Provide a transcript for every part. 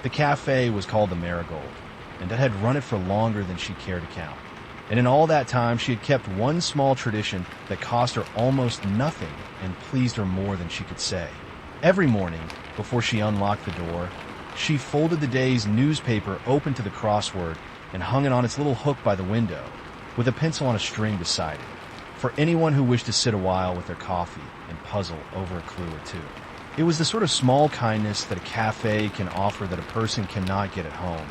The cafe was called the Marigold, and Dot had run it for longer than she cared to count. And in all that time, she had kept one small tradition that cost her almost nothing and pleased her more than she could say. Every morning, before she unlocked the door, she folded the day's newspaper open to the crossword and hung it on its little hook by the window, with a pencil on a string beside it, for anyone who wished to sit a while with their coffee and puzzle over a clue or two. It was the sort of small kindness that a cafe can offer that a person cannot get at home,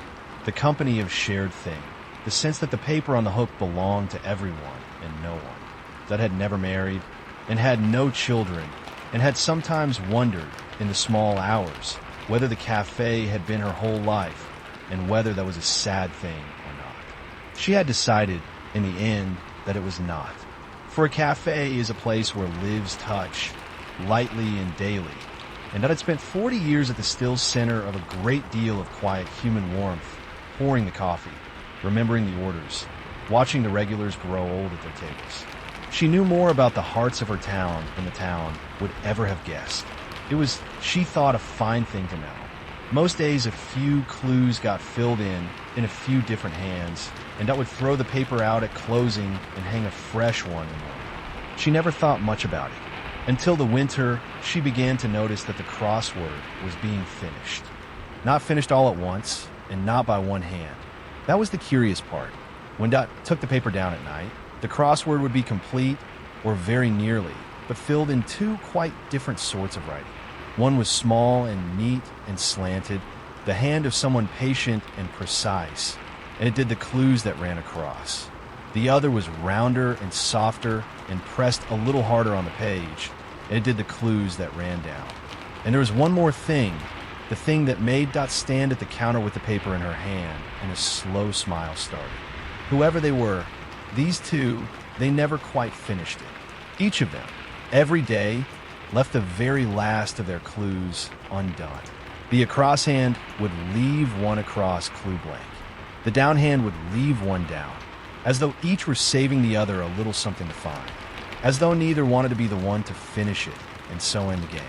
the company of shared thing, the sense that the paper on the hook belonged to everyone and no one, that had never married and had no children and had sometimes wondered in the small hours whether the cafe had been her whole life and whether that was a sad thing or not. She had decided in the end that it was not. For a cafe is a place where lives touch, lightly and daily, and that had spent 40 years at the still center of a great deal of quiet human warmth, pouring the coffee, remembering the orders, watching the regulars grow old at their tables. She knew more about the hearts of her town than the town would ever have guessed. It was, she thought, a fine thing to know. Most days a few clues got filled in a few different hands, and Dot would throw the paper out at closing and hang a fresh one in one. She never thought much about it. Until the winter, she began to notice that the crossword was being finished. Not finished all at once, and not by one hand. That was the curious part. When Dot took the paper down at night, the crossword would be complete, or very nearly, but filled in two quite different sorts of writing. One was small and neat and slanted, the hand of someone patient and precise, and it did the clues that ran across. The other was rounder and softer and pressed a little harder on the page, and it did the clues that ran down. And there was one more thing, the thing that made Dot stand at the counter with the paper in her hand, and a slow smile started. Whoever they were, these two, they never quite finished it. Each of them, every day, left the very last of their clues undone. The across hand would leave one across clue blank. The down hand would leave one down, as though each were saving the other a little something to find, as though neither wanted to be the one to finish it and so end the game.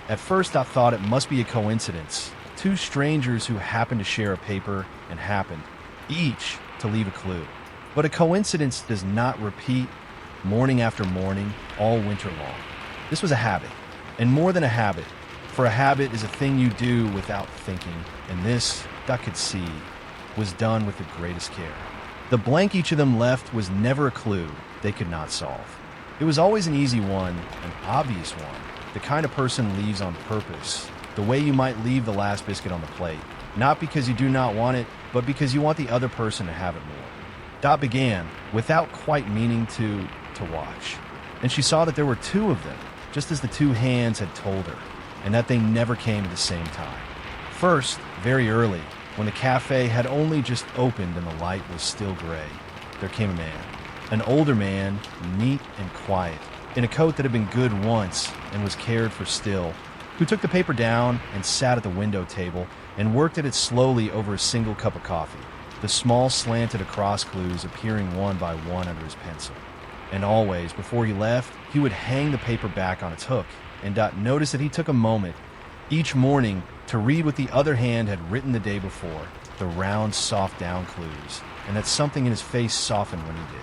At first, I thought it must be a coincidence, two strangers who happened to share a paper and happened, each, to leave a clue. But a coincidence does not repeat morning after morning all winter long. This was a habit, and more than a habit, for a habit is a thing you do without thinking, and this, Dot could see, was done with the greatest care. The blank each of them left was never a clue they could not solve. It was always an easy one, an obvious one, the kind of person leaves on purpose, the way you might leave the last biscuit on the plate, not because you do not want it, but because you want the other person to have it more. Dot began, without quite meaning to watch, and she saw that there were two of them, just as the two hands had told her, and that they never came at the same time. First, very early, when the cafe had only just opened and the light was still gray, there came a man. An older man, neat and quiet, in a coat that had been good once and was cared for still, who took the paper down and sat at the window table and worked at it slowly over a single cup of coffee, the small slanted across clues appearing one by one under his pencil. And always, before he left, he would hang the paper back on its hook, and Dot noticed that he took a moment each morning to read what the other hand had written the day before, the round, soft down clues, and that something in his face softened when he did.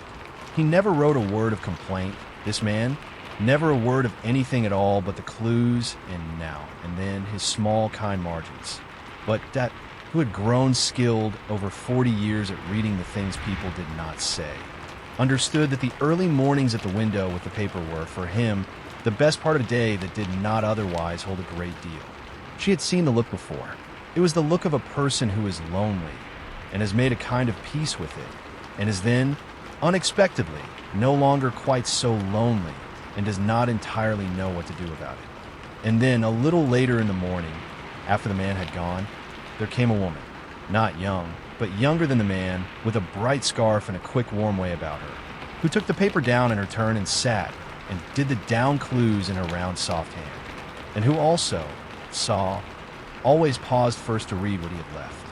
He never wrote a word of complaint, this man, never a word of anything at all but the clues and now and then his small, kind margins. But Dot, who had grown skilled over 40 years at reading the things people did not say, understood that the early mornings at the window with the paper were, for him, the best part of the day that did not otherwise hold a great deal. She had seen the look before. It was the look of a person who is lonely and has made a kind of peace with it, and is then, unexpectedly, no longer quite so lonely and does not entirely know what to do about it. And then, a little later in the morning, after the man had gone, there came a woman, not young, but younger than the man, with a bright scarf and a quick, warm way about her, who took the paper down in her turn and sat and did the down clues in her round, soft hand, and who also always paused first to read what he had left.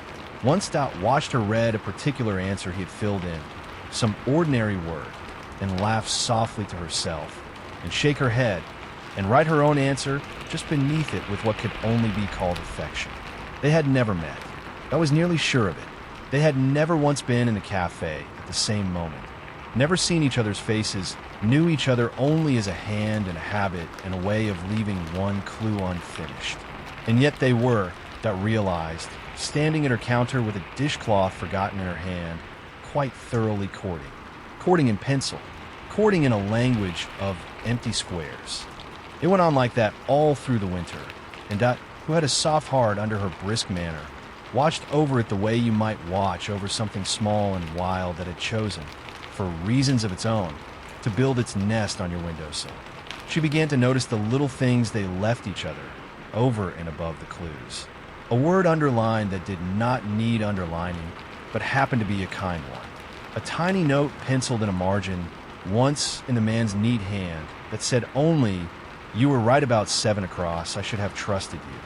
Once Dot watched her read a particular answer he had filled in, some ordinary word, and laugh softly to herself, and shake her head, and write her own answer just beneath it with what could only be called affection. They had never met, Dot was nearly sure of it. They had never once been in a cafe at the same moment, never seen each other's faces, knew each other only as a hand and a habit and a way of leaving one clue unfinished. And yet they were, Dot realized, standing at her counter with a dishcloth forgotten in her hand, quite thoroughly courting. Courting in pencil, courting in a language of empty squares. It went on like that all through the winter, and Dot, who had a soft heart under her brisk manner, watched over it the way you might watch over something small and wild that had chosen, for reasons of its own, to build its nest on your windowsill. She began to notice the little things they left each other, over and above the clues. A word underlined that did not need underlining, but happened to be a kind one. A tiny note penciled in a margin, once in the man's neat hand, that said only, "You were right about 7 across, I should have trusted you."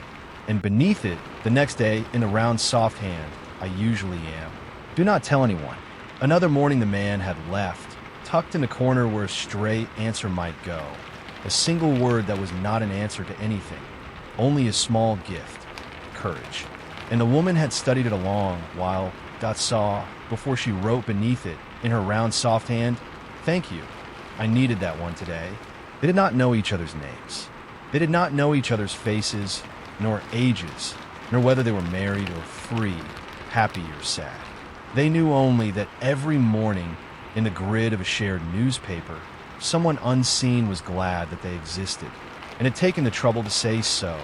And beneath it, the next day, in the round soft hand, "I usually am. Do not tell anyone." Another morning the man had left, tucked in a corner where a stray answer might go. A single word that was not an answer to anything, only a small gift, courage. And the woman had studied it along while Dot saw, before she wrote beneath it, in her round soft hand, "Thank you. I needed that one today." They did not know each other's names. They did not know each other's faces, nor ages, nor whether they were married or free, happy or sad. They knew only that every morning, in the grid of a shared newspaper, someone unseen was glad that they existed, and had taken the trouble to say so,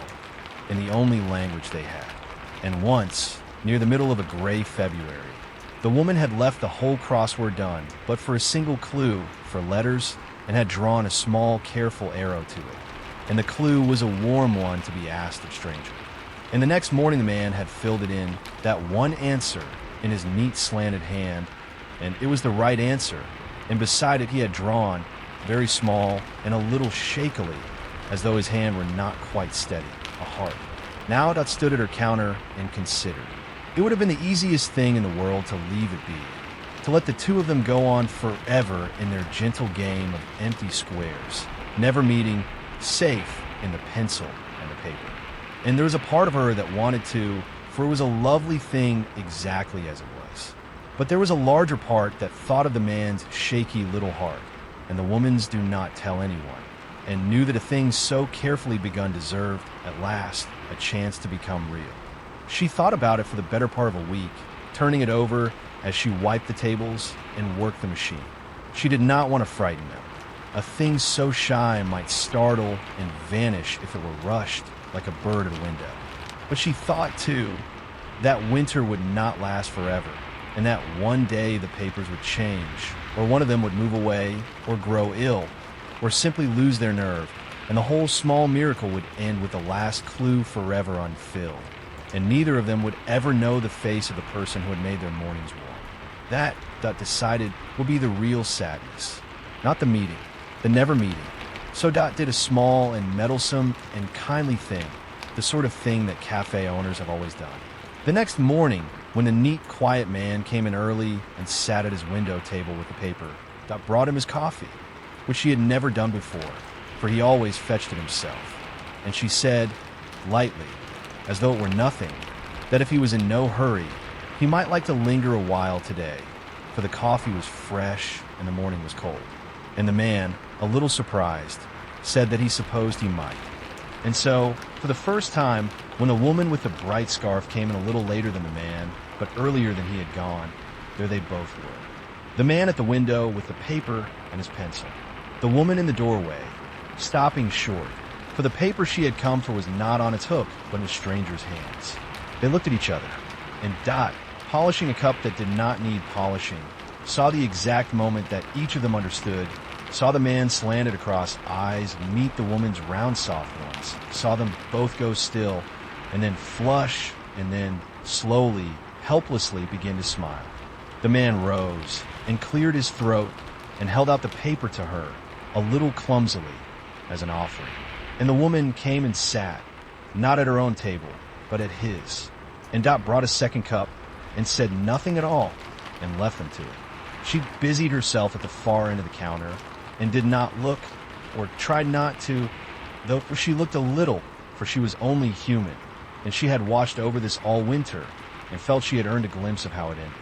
in the only language they had. And once, near the middle of a gray February, the woman had left the whole crossword done, but for a single clue, for letters, and had drawn a small, careful arrow to it. And the clue was a warm one to be asked of stranger. And the next morning the man had filled it in, that one answer, in his neat slanted hand, and it was the right answer, and beside it he had drawn, very small and a little shakily, as though his hand were not quite steady, a heart. Now Dot stood at her counter and considered. It would have been the easiest thing in the world to leave it be, to let the two of them go on forever in their gentle game of empty squares, never meeting, safe in the pencil and the paper. And there was a part of her that wanted to, for it was a lovely thing exactly as it was. But there was a larger part that thought of the man's shaky little heart, and the woman's do not tell anyone, and knew that a thing so carefully begun deserved, at last, a chance to become real. She thought about it for the better part of a week, turning it over as she wiped the tables and worked the machine. She did not want to frighten them. A thing so shy might startle and vanish if it were rushed like a bird at a window. But she thought, too, that winter would not last forever, and that one day the papers would change, or one of them would move away, or grow ill, or simply lose their nerve, and the whole small miracle would end with the last clue forever unfilled, and neither of them would ever know the face of the person who had made their mornings warm. That, Dot decided, would be the real sadness, not the meeting, the never meeting. So Dot did a small and meddlesome and kindly thing, the sort of thing that cafe owners have always done. The next morning, when the neat, quiet man came in early and sat at his window table with the paper, Dot brought him his coffee, which she had never done before, for he always fetched it himself. And she said, lightly, as though it were nothing, that if he was in no hurry, he might like to linger a while today, for the coffee was fresh and the morning was cold. And the man, a little surprised, said that he supposed he might. And so, for the first time, when the woman with the bright scarf came in a little later than the man, but earlier than he had gone, there they both were. The man at the window with the paper and his pencil. The woman in the doorway, stopping short, for the paper she had come for was not on its hook, but in a stranger's hands. They looked at each other, and Dot, polishing a cup that did not need polishing, saw the exact moment that each of them understood, saw the man slanted across eyes meet the woman's round soft ones, saw them both go still, and then flush, and then, slowly, helplessly begin to smile. The man rose and cleared his throat and held out the paper to her, a little clumsily, as an offering. And the woman came and sat, not at her own table, but at his. And Dot brought a second cup and said nothing at all and left them to it. She busied herself at the far end of the counter and did not look, or tried not to, though she looked a little, for she was only human, and she had watched over this all winter, and felt she had earned a glimpse of how it ended.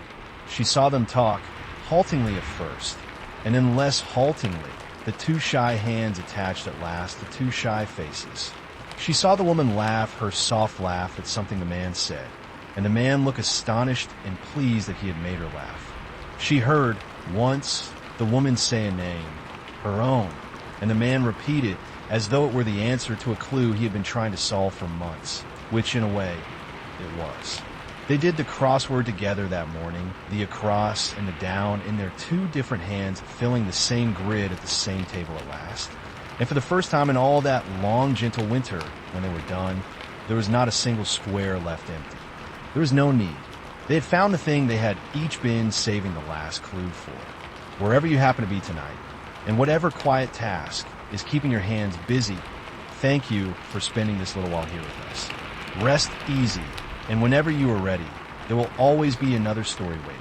She saw them talk, haltingly at first, and then less haltingly, the two shy hands attached at last to two shy faces. She saw the woman laugh her soft laugh at something the man said, and the man look astonished and pleased that he had made her laugh. She heard, once, the woman say a name, her own, and the man repeat it as though it were the answer to a clue he had been trying to solve for months, which in a way, it was. They did the crossword together that morning, the across and the down in their two different hands filling the same grid at the same table at last. And for the first time in all that long, gentle winter, when they were done, there was not a single square left empty. There was no need. They had found the thing they had each been saving the last clue for. Wherever you happen to be tonight, and whatever quiet task is keeping your hands busy, thank you for spending this little while here with us. Rest easy, and whenever you are ready, there will always be another story waiting.